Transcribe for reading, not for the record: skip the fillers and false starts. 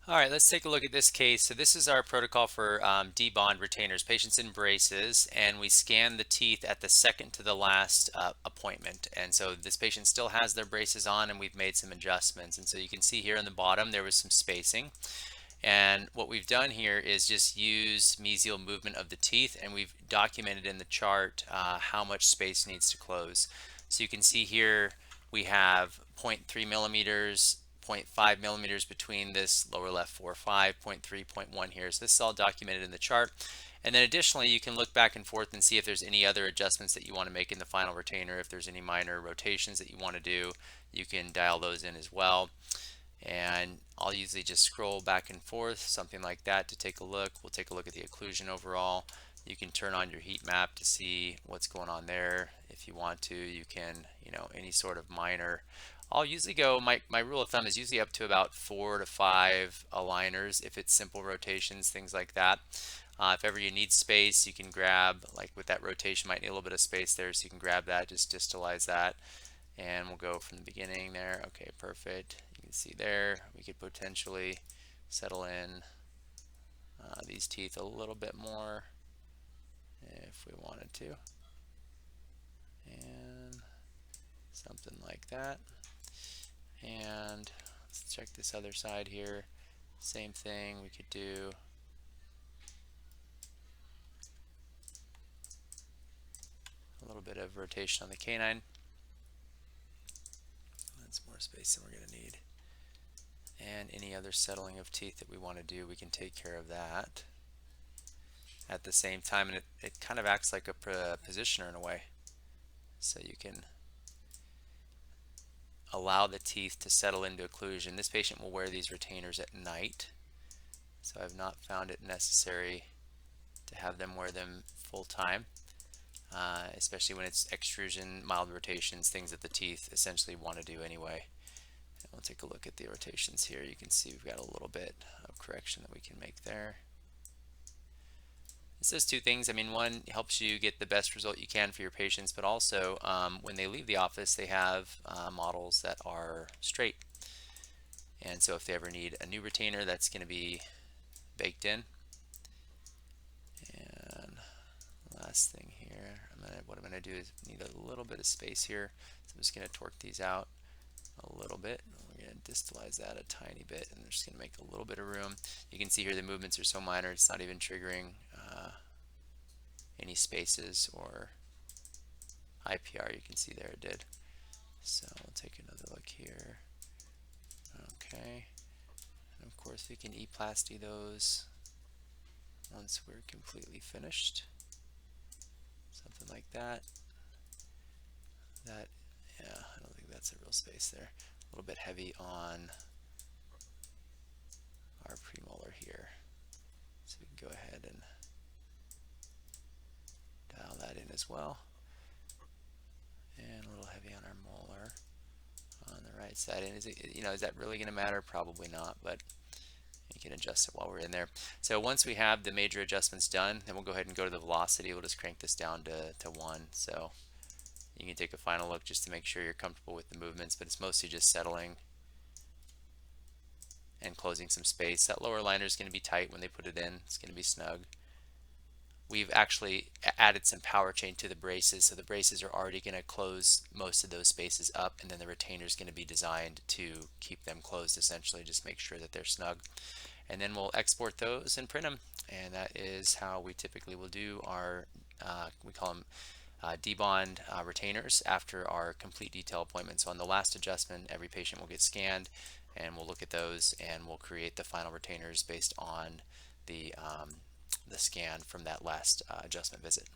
All right, let's take a look at this case. So this is our protocol for debond retainers, patients in braces, and we scan the teeth at the second to the last appointment. And so this patient still has their braces on, and we've made some adjustments. And so you can see here in the bottom there was some spacing. And what we've done here is just use mesial movement of the teeth, and we've documented in the chart how much space needs to close. So you can see here we have 0.3 millimeters, 0.5 millimeters between this lower left 4, 5, 0.3, 0.1 here. So this is all documented in the chart. And then additionally, you can look back and forth and see if there's any other adjustments that you want to make in the final retainer. If there's any minor rotations that you want to do, you can dial those in as well. And I'll usually just scroll back and forth, something like that, to take a look. We'll take a look at the occlusion overall. You can turn on your heat map to see what's going on there. If you want to, you can, any sort of minor. I'll usually go, my rule of thumb is usually up to about 4 to 5 aligners if it's simple rotations, things like that. If ever you need space, you can grab, like with that rotation, might need a little bit of space there, so you can grab that, just distalize that. And we'll go from the beginning there. Okay, perfect. You can see there, we could potentially settle in these teeth a little bit more if we wanted to. And something like that. And let's check this other side here. Same thing, we could do a little bit of rotation on the canine. That's more space than we're going to need. And any other settling of teeth that we want to do, we can take care of that at the same time. And it kind of acts like a positioner in a way. So you can allow the teeth to settle into occlusion. This patient will wear these retainers at night, so I've not found it necessary to have them wear them full time, especially when it's extrusion, mild rotations, things that the teeth essentially want to do anyway. And we'll take a look at the rotations here. You can see we've got a little bit of correction that we can make there. This does two things. I mean, one, helps you get the best result you can for your patients, but also when they leave the office, they have models that are straight. And so if they ever need a new retainer, that's going to be baked in. And last thing here, what I'm going to do is need a little bit of space here. So I'm just going to torque these out a little bit. We're going to distalize that a tiny bit, and I'm just going to make a little bit of room. You can see here the movements are so minor, it's not even triggering any spaces or IPR. You can see there it did. So we'll take another look here. Okay, and of course we can e-plasty those once we're completely finished. Something like that. Yeah, I don't think that's a real space there. A little bit heavy on our premolar here. So we can go ahead and dial that in as well. And a little heavy on our molar on the right side. And is that really going to matter? Probably not, but you can adjust it while we're in there. So once we have the major adjustments done, then we'll go ahead and go to the velocity. We'll just crank this down to 1. So you can take a final look just to make sure you're comfortable with the movements, but it's mostly just settling and closing some space. That lower liner is going to be tight when they put it in. It's going to be snug. We've actually added some power chain to the braces, so the braces are already going to close most of those spaces up, and then the retainer is going to be designed to keep them closed, essentially, just make sure that they're snug. And then we'll export those and print them, and that is how we typically will do our, we call them debond retainers after our complete detail appointment. So on the last adjustment, every patient will get scanned, and we'll look at those, and we'll create the final retainers based on the scan from that last adjustment visit.